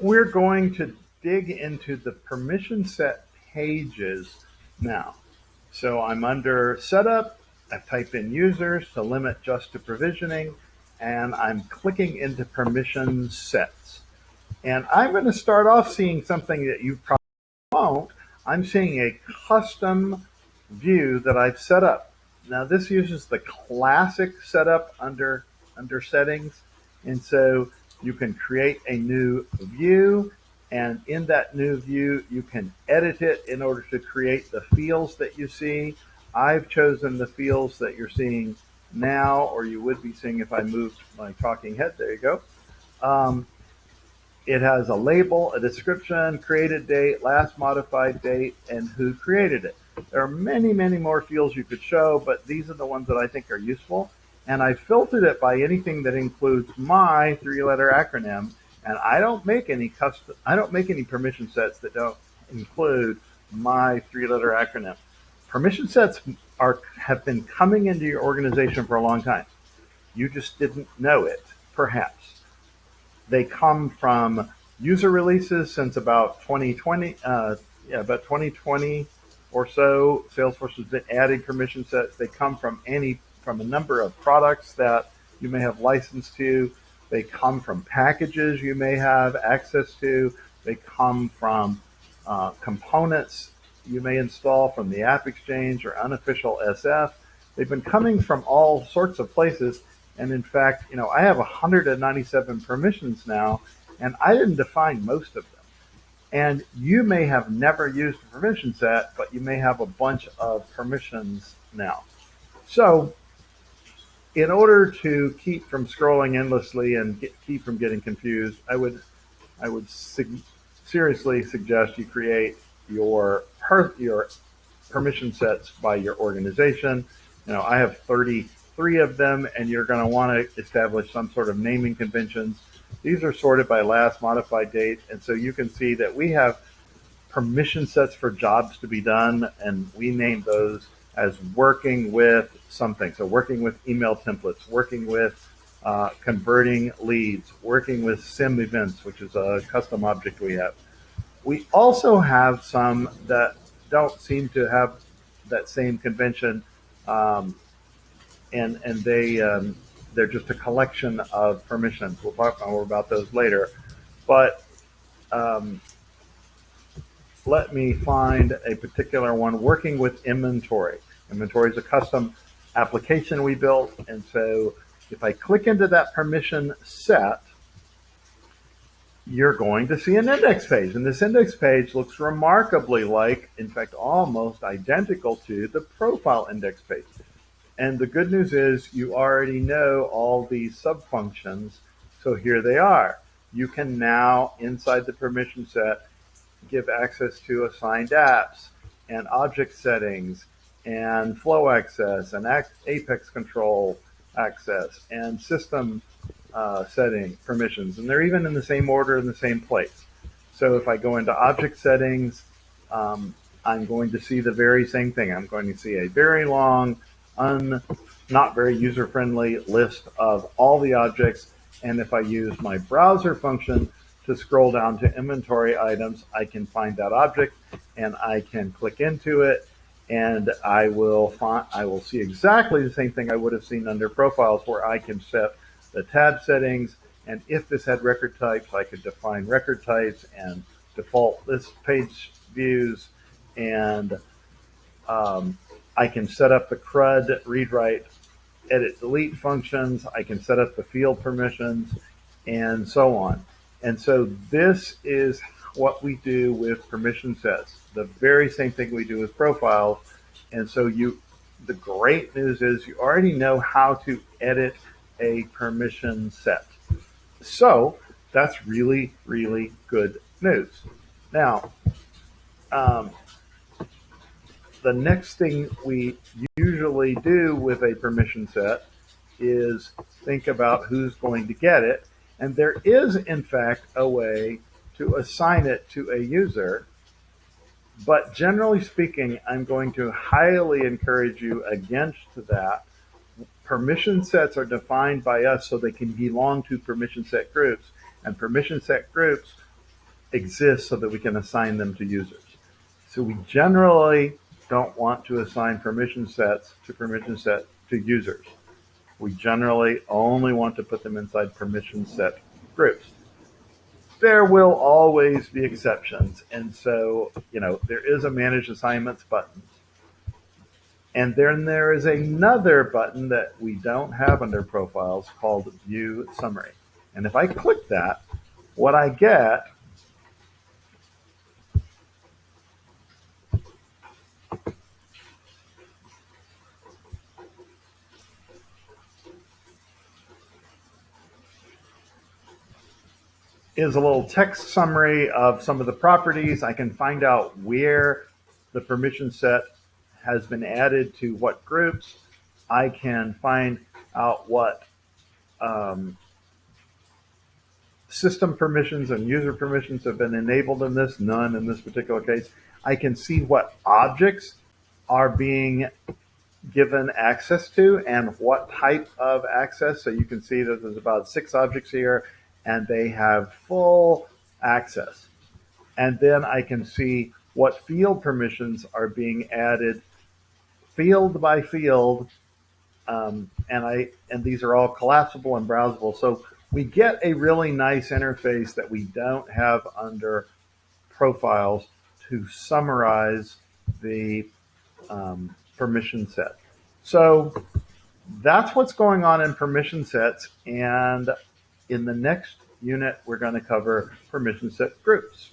We're going to dig into the permission set pages now. So I'm under setup. I've typed in users to limit just to provisioning, and I'm clicking into permission sets. And I'm going to start off seeing something that you probably won't. I'm seeing a custom view that I've set up. Now this uses the classic setup under settings, and so you can create a new view, and in that new view you can edit it in order to create the fields that you see. I've chosen the fields that you're seeing now, or you would be seeing if I moved my talking head. There you go. Um, it has a label, a description, created date, last modified date, and who created it. There are many, many more fields you could show, but these are the ones that I think are useful. And I filtered it by anything that includes my three-letter acronym. And I don't make any permission sets that don't include my three-letter acronym. Permission sets have been coming into your organization for a long time. You just didn't know it, perhaps. They come from user releases since about 2020. About 2020 or so. Salesforce has been adding permission sets. They come from a number of products that you may have license to. They come from packages you may have access to. They come from components you may install from the App Exchange or unofficial SF. They've been coming from all sorts of places. And in fact, I have 197 permissions now, and I didn't define most of them. And you may have never used a permission set, but you may have a bunch of permissions now. So in order to keep from scrolling endlessly and keep from getting confused, I would seriously suggest you create your permission sets by your organization. I have 33 of them, and you're going to want to establish some sort of naming conventions. These are sorted by last modified date, and so you can see that we have permission sets for jobs to be done, and we name those as working with something. So working with email templates, working with converting leads, working with SIM events, which is a custom object we have. We also have some that don't seem to have that same convention, and they're just a collection of permissions. We'll talk more about those later. But let me find a particular one, working with inventory. Inventory is a custom application we built, and so if I click into that permission set, you're going to see an index page. And this index page looks remarkably like, in fact, almost identical to the profile index page. And the good news is you already know all these subfunctions. So here they are. You can now, inside the permission set, give access to assigned apps and object settings and flow access and Apex control access and system setting permissions. And they're even in the same order in the same place. So if I go into object settings, I'm going to see the very same thing. I'm going to see a very long, not very user-friendly list of all the objects. And if I use my browser function to scroll down to inventory items, I can find that object and I can click into it, and I will see exactly the same thing I would have seen under profiles, where I can set the tab settings. And if this had record types, I could define record types and default list page views, and I can set up the CRUD, read, write, edit, delete functions. I can set up the field permissions and so on. And so this is what we do with permission sets, the very same thing we do with profiles. And so the great news is you already know how to edit a permission set. So that's really, really good news. Now, the next thing we usually do with a permission set is think about who's going to get it. And there is, in fact, a way to assign it to a user. But generally speaking, I'm going to highly encourage you against that. Permission sets are defined by us so they can belong to permission set groups. And permission set groups exist so that we can assign them to users. So we generally don't want to assign permission sets to users. We generally only want to put them inside permission set groups. There will always be exceptions. And so, there is a manage assignments button. And then there is another button that we don't have under profiles called view summary. And if I click that, what I get is a little text summary of some of the properties. I can find out where the permission set has been added to what groups. I can find out what system permissions and user permissions have been enabled in this, none in this particular case. I can see what objects are being given access to and what type of access. So you can see that there's about 6 objects here and they have full access. And then I can see what field permissions are being added field by field. And these are all collapsible and browsable. So we get a really nice interface that we don't have under profiles to summarize the permission set. So that's what's going on in permission sets. And in the next unit, we're going to cover permission set groups.